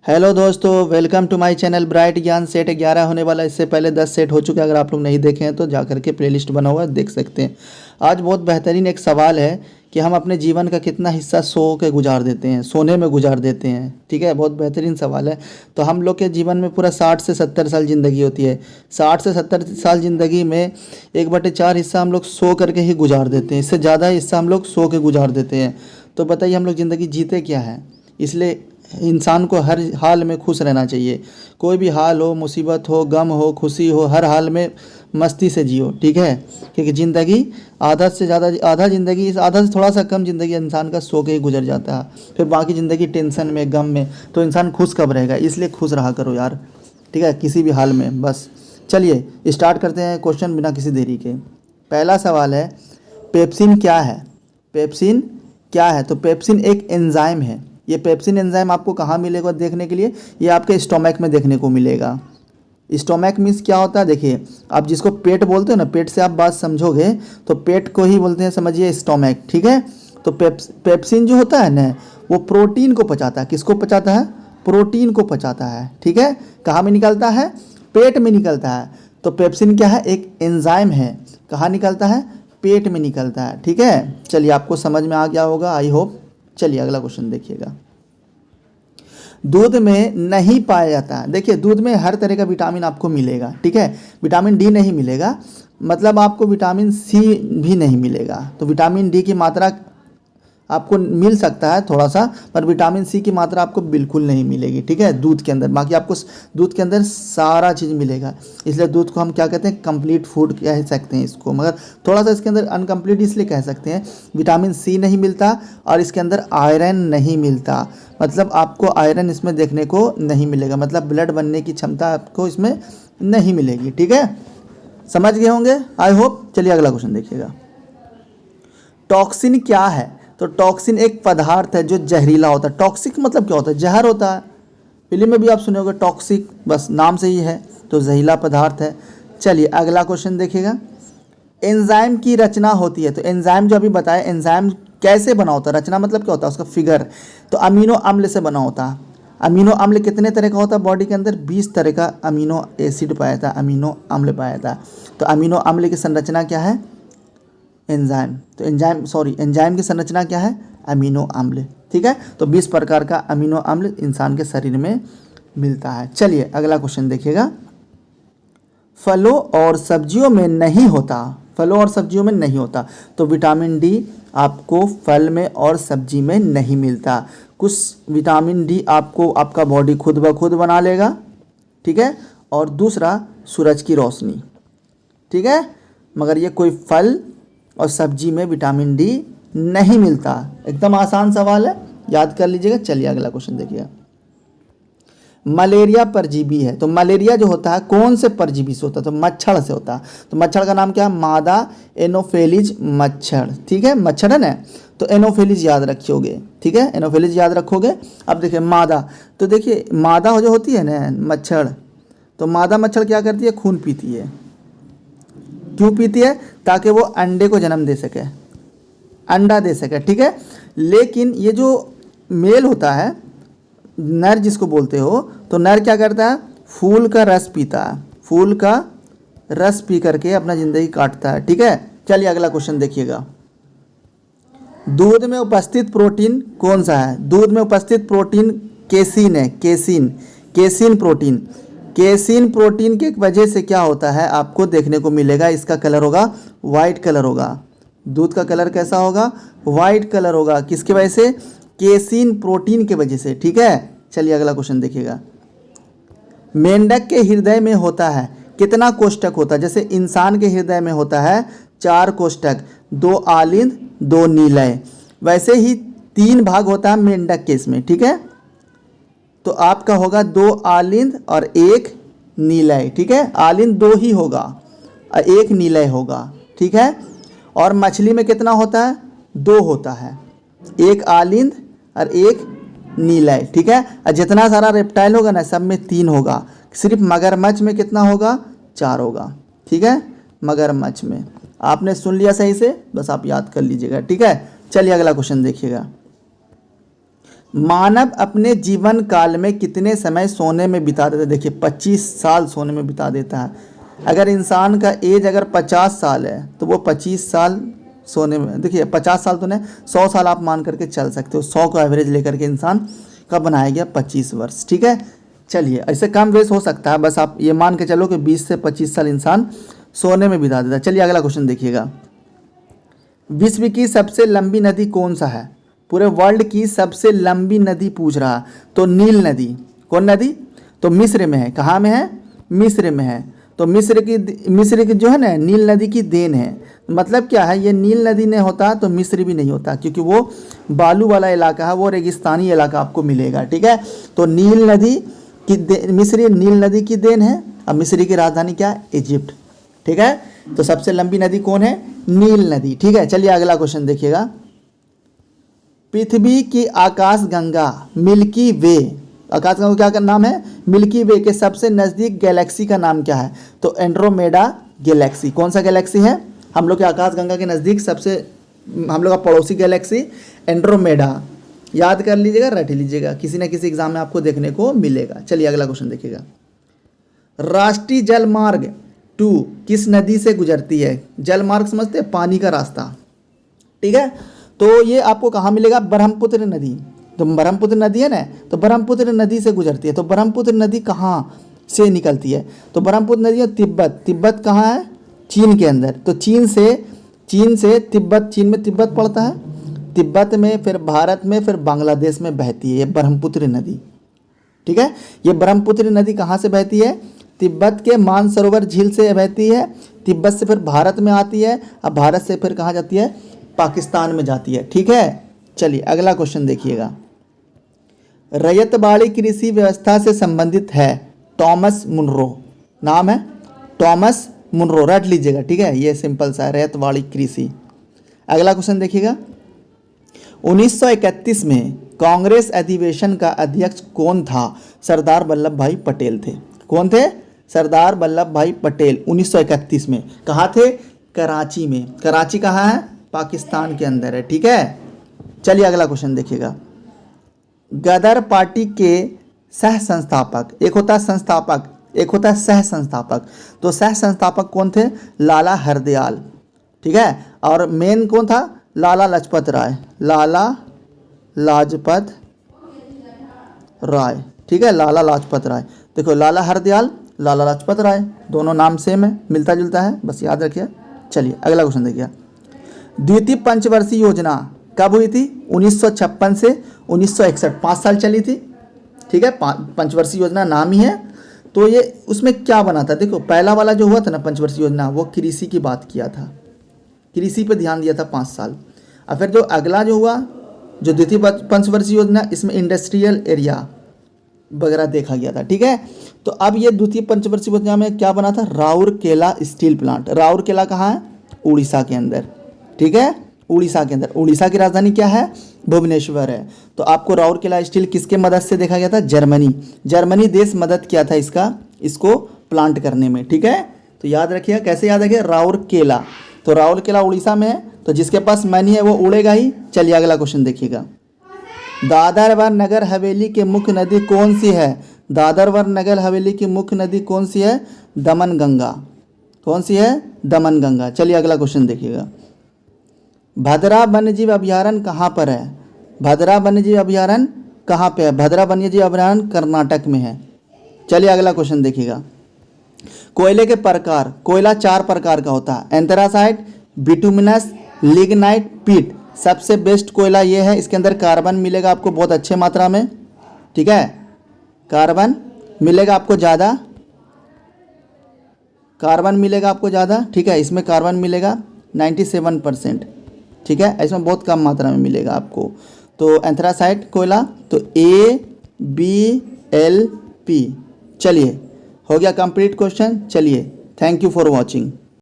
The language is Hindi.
हेलो दोस्तों, welcome to my channel Bright Gyan. Set 11 होने वाला है। इससे पहले 10 सेट हो चुके हैं। अगर आप लोग नहीं देखे हैं तो जा करके प्लेलिस्ट बना हुआ है, देख सकते हैं। आज बहुत बेहतरीन एक सवाल है कि हम अपने जीवन का कितना हिस्सा सो के गुजार देते हैं, सोने में गुजार देते हैं। ठीक है, बहुत बेहतरीन सवाल है। तो हम लोग के जीवन में पूरा 60 से 70 साल ज़िंदगी होती है। 60 से 70 साल ज़िंदगी में 1/4 हिस्सा हम लोग सो करके ही गुजार देते हैं। इससे ज़्यादा हिस्सा हम लोग सो के गुजार देते हैं। तो बताइए हम लोग ज़िंदगी जीते क्या है। इसलिए इंसान को हर हाल में खुश रहना चाहिए। कोई भी हाल हो, मुसीबत हो, गम हो, खुशी हो, हर हाल में मस्ती से जियो। ठीक है, क्योंकि ज़िंदगी आधा से ज़्यादा, आधा ज़िंदगी, आधा से थोड़ा सा कम ज़िंदगी इंसान का सो के ही गुजर जाता है। फिर बाकी ज़िंदगी टेंशन में, गम में, तो इंसान खुश कब रहेगा। इसलिए खुश रहा करो यार, ठीक है, किसी भी हाल में। बस चलिए स्टार्ट करते हैं क्वेश्चन बिना किसी देरी के। पहला सवाल है, पेप्सिन क्या है। पेप्सिन क्या है? तो पेप्सिन एक एंजाइम है। ये पेप्सिन एंजाइम आपको कहाँ मिलेगा देखने के लिए? ये आपके स्टोमक में देखने को मिलेगा। स्टोमक मीन्स क्या होता है? देखिए, आप जिसको पेट बोलते हो ना, पेट से आप बात समझोगे तो पेट को ही बोलते हैं, समझिए, स्टोमक। ठीक है, तो पेप्सिन जो होता है ना, वो प्रोटीन को पचाता है। किसको पचाता है? प्रोटीन को पचाता है। ठीक है, कहाँ में निकलता है? पेट में निकलता है। तो पेप्सिन क्या है? एक एंजाइम है। कहाँ निकलता है? पेट में निकलता है। ठीक है, चलिए आपको समझ में आ गया होगा, आई होप। चलिए अगला क्वेश्चन देखिएगा। दूध में नहीं पाया जाता है। देखिए, दूध में हर तरह का विटामिन आपको मिलेगा। ठीक है, विटामिन डी नहीं मिलेगा, मतलब आपको विटामिन सी भी नहीं मिलेगा। तो विटामिन डी की मात्रा आपको मिल सकता है थोड़ा सा, पर विटामिन सी की मात्रा आपको बिल्कुल नहीं मिलेगी। ठीक है, दूध के अंदर। बाकी आपको दूध के अंदर सारा चीज़ मिलेगा। इसलिए दूध को हम क्या कहते हैं? कंप्लीट फूड कह सकते हैं इसको। मगर थोड़ा सा इसके अंदर अनकम्प्लीट इसलिए कह सकते हैं, विटामिन सी नहीं मिलता और इसके अंदर आयरन नहीं मिलता। मतलब आपको आयरन इसमें देखने को नहीं मिलेगा, मतलब ब्लड बनने की क्षमता आपको इसमें नहीं मिलेगी। ठीक है, समझ गए होंगे, आई होप। चलिए अगला क्वेश्चन देखिएगा। टॉक्सिन क्या है? तो टॉक्सिन एक पदार्थ है जो जहरीला होता है। टॉक्सिक मतलब क्या होता है? जहर होता है। फिल्म में भी आप सुने होंगे टॉक्सिक, बस नाम से ही है। तो जहरीला पदार्थ है। चलिए अगला क्वेश्चन देखिएगा। एंजाइम की रचना होती है। तो एंजाइम जो अभी बताया, एंजाइम कैसे बना होता है? रचना मतलब क्या होता है? उसका फिगर। तो अमीनो अम्ल से बना होता है। अमीनो अम्ल कितने तरह का होता है बॉडी के अंदर? 20 तरह का अमीनो एसिड पाया था, अमीनो अम्ल पाया था। तो अमीनो अम्ल की संरचना क्या है? एंजाइम। तो एंजाइम की संरचना क्या है? अमीनो अम्ल। ठीक है, तो 20 प्रकार का अमीनो अम्ल इंसान के शरीर में मिलता है। चलिए अगला क्वेश्चन देखिएगा। फलों और सब्जियों में नहीं होता। फलों और सब्जियों में नहीं होता। तो विटामिन डी आपको फल में और सब्जी में नहीं मिलता। कुछ विटामिन डी आपको आपका बॉडी खुद ब खुद बना लेगा। ठीक है, और दूसरा सूरज की रोशनी। ठीक है, मगर ये कोई फल और सब्जी में विटामिन डी नहीं मिलता। एकदम आसान सवाल है, याद कर लीजिएगा। चलिए अगला क्वेश्चन देखिए। मलेरिया परजीवी है। तो मलेरिया जो होता है कौन से परजीवी से होता है? तो मच्छर से होता है। तो मच्छर का नाम क्या है? मादा एनोफिलीज मच्छर। ठीक है, मच्छर है ना, तो एनोफिलीज याद रखियोगे। ठीक है, एनोफिलीज याद रखोगे। अब देखिए मादा, तो देखिए मादा जो होती है ना मच्छर, तो मादा मच्छर क्या करती है? खून पीती है। क्यों पीती है? ताकि वो अंडे को जन्म दे सके, अंडा दे सके। ठीक है, लेकिन ये जो मेल होता है, नर जिसको बोलते हो, तो नर क्या करता है? फूल का रस पीता है। फूल का रस पी करके अपना ज़िंदगी काटता है। ठीक है, चलिए अगला क्वेश्चन देखिएगा। दूध में उपस्थित प्रोटीन कौन सा है? दूध में उपस्थित प्रोटीन केसिन है। Casein, casein protein. Casein protein के वजह से क्या होता है आपको देखने को मिलेगा? इसका कलर होगा वाइट कलर होगा। दूध का कलर कैसा होगा? वाइट कलर होगा। किसकी वजह से? केसिन प्रोटीन के वजह से। ठीक है, चलिए अगला क्वेश्चन देखिएगा। मेंढक के हृदय में होता है कितना कोष्ठक होता है? जैसे इंसान के हृदय में होता है 4 कोष्ठक, 2 आलिंद, 2 नीलय। वैसे ही 3 भाग होता है मेंढक के इसमें। ठीक है, तो आपका होगा 2 आलिंद और 1 नीलय। ठीक है, आलिंद 2 ही होगा और 1 नीलय होगा। ठीक है, और मछली में कितना होता है? 2 होता है, 1 आलिंद और 1 नीलय। ठीक है, और जितना सारा रेप्टाइल होगा ना, सब में 3 होगा। सिर्फ मगरमच्छ में कितना होगा? 4 होगा। ठीक है, मगरमच्छ में। आपने सुन लिया सही से, बस आप याद कर लीजिएगा। ठीक है, चलिए अगला क्वेश्चन देखिएगा। मानव अपने जीवन काल में कितने समय सोने में बिता देता है? देखिए 25 साल सोने में बिता देता है। अगर इंसान का एज अगर 50 साल है तो वो 25 साल सोने में, देखिए 50 साल तो नहीं, 100 साल आप मान करके चल सकते हो। 100 का एवरेज लेकर के इंसान का बनाया गया 25 वर्ष। ठीक है, चलिए ऐसे कम वेस्ट हो सकता है, बस आप ये मान के चलो कि 20 से 25 साल इंसान सोने में बिता देता है। चलिए अगला क्वेश्चन देखिएगा। विश्व की सबसे लंबी नदी कौन सा है? पूरे वर्ल्ड की सबसे लंबी नदी पूछ रहा है, तो नील नदी। कौन नदी? तो मिस्र में है। कहाँ में है? मिस्र में है। तो मिस्र की जो है ना नील नदी की देन है। मतलब क्या है, ये नील नदी नहीं होता तो मिस्र भी नहीं होता, क्योंकि वो बालू वाला इलाका है, वो रेगिस्तानी इलाका आपको मिलेगा। ठीक है, तो नील नदी की मिस्र नील नदी की देन है। अब मिस्र की राजधानी क्या है? इजिप्ट। ठीक है, तो सबसे लंबी नदी कौन है? नील नदी। ठीक है, चलिए अगला क्वेश्चन देखिएगा। पृथ्वी की आकाश गंगा मिल्की वे, आकाश गंगा क्या का नाम है? मिल्की वे के सबसे नज़दीक गैलेक्सी का नाम क्या है? तो एंड्रोमेडा गैलेक्सी। कौन सा गैलेक्सी है? हम लोग के आकाश गंगा के नज़दीक सबसे हम लोग का पड़ोसी गैलेक्सी एंड्रोमेडा। याद कर लीजिएगा, रट लीजिएगा, किसी न किसी एग्जाम में आपको देखने को मिलेगा। चलिए अगला क्वेश्चन देखिएगा। राष्ट्रीय जल मार्ग 2 किस नदी से गुजरती है? जल मार्ग समझते हैं, पानी का रास्ता। ठीक है, तो ये आपको कहाँ मिलेगा? ब्रह्मपुत्र नदी। तो ब्रह्मपुत्र नदी है ना, तो ब्रह्मपुत्र नदी से गुजरती है। तो ब्रह्मपुत्र नदी कहाँ से निकलती है? तो ब्रह्मपुत्र नदी है तिब्बत। तिब्बत कहाँ है? चीन के अंदर। तो चीन से तिब्बत, चीन में तिब्बत पड़ता है, तिब्बत में, फिर भारत में, फिर बांग्लादेश में बहती है ये ब्रह्मपुत्र नदी। ठीक है, ये ब्रह्मपुत्र नदी कहाँ से बहती है? तिब्बत के मानसरोवर झील से बहती है, तिब्बत से फिर भारत में आती है, अब भारत से फिर कहाँ जाती है? पाकिस्तान में जाती है। ठीक है, चलिए अगला क्वेश्चन देखिएगा। रैयतवाड़ी कृषि व्यवस्था से संबंधित है टॉमस मुनरो। नाम है टॉमस मुनरो, रट लीजिएगा। ठीक है, ये सिंपल सा है, रैयतवाड़ी कृषि। अगला क्वेश्चन देखिएगा। 1931 में कांग्रेस अधिवेशन का अध्यक्ष कौन था? सरदार वल्लभ भाई पटेल थे। कौन थे? सरदार वल्लभ भाई पटेल। 1931 में कहाँ थे? कराची में। कराची कहाँ है? पाकिस्तान के अंदर है। ठीक है, चलिए अगला क्वेश्चन देखिएगा। गदर पार्टी के सह संस्थापक, एक होता है संस्थापक, एक होता है सह संस्थापक। तो सह संस्थापक कौन थे? लाला हरदयाल। ठीक है, और मेन कौन था? लाला लाजपत राय। लाला लाजपत राय। ठीक है, लाला लाजपत राय। देखो लाला हरदयाल, लाला लाजपत राय, दोनों नाम सेम है, मिलता जुलता है, बस याद रखिए। चलिए अगला क्वेश्चन देखिए। द्वितीय पंचवर्षीय योजना कब हुई थी? 1956 से 1961, 5 साल चली थी। ठीक है, पंचवर्षीय योजना नाम ही है। तो ये उसमें क्या बना था? देखो पहला वाला जो हुआ था ना पंचवर्षीय योजना, वो कृषि की बात किया था, कृषि पे ध्यान दिया था 5 साल। और फिर जो अगला जो हुआ, जो द्वितीय पंचवर्षीय योजना, इसमें इंडस्ट्रियल एरिया वगैरह देखा गया था। ठीक है, तो अब ये द्वितीय पंचवर्षीय योजना में क्या बना था? Rourkela steel plant. राउरकेला कहाँ है? उड़ीसा के अंदर। ठीक है, उड़ीसा के अंदर। उड़ीसा की राजधानी क्या है? भुवनेश्वर है। तो आपको राउरकेला स्टील किसके मदद से देखा गया था? जर्मनी देश मदद किया था इसको प्लांट करने में। ठीक है, तो याद रखिए, कैसे याद रखिए? राउरकेला। तो राउरकेला उड़ीसा में है, तो जिसके पास मनी है वो उड़ेगा ही। चलिए अगला क्वेश्चन देखिएगा। दादर व नगर हवेली की मुख्य नदी कौन सी है? दादर व नगर हवेली की मुख्य नदी कौन सी है? दमनगंगा। कौन सी है? दमनगंगा। चलिए अगला क्वेश्चन देखिएगा। भद्रा वन्यजीव अभयारण्य कहाँ पर है? भद्रा वन्यजीव अभयारण्य कहाँ पे है? भद्रा वन्यजीव अभयारण्य कर्नाटक में है। चलिए अगला क्वेश्चन देखिएगा। कोयले के प्रकार, कोयला 4 प्रकार का होता है, एंथ्रासाइट, बिटुमिनस, लिग्नाइट, पीट। सबसे बेस्ट कोयला ये है, इसके अंदर कार्बन मिलेगा आपको बहुत अच्छे मात्रा में। ठीक है, कार्बन मिलेगा आपको ज़्यादा, कार्बन मिलेगा आपको ज़्यादा। ठीक है, इसमें कार्बन मिलेगा 97%। ठीक है, इसमें बहुत कम मात्रा में मिलेगा आपको। तो एंथ्रासाइट कोयला, तो ABLP। चलिए हो गया कंप्लीट क्वेश्चन। चलिए, थैंक यू फॉर वॉचिंग।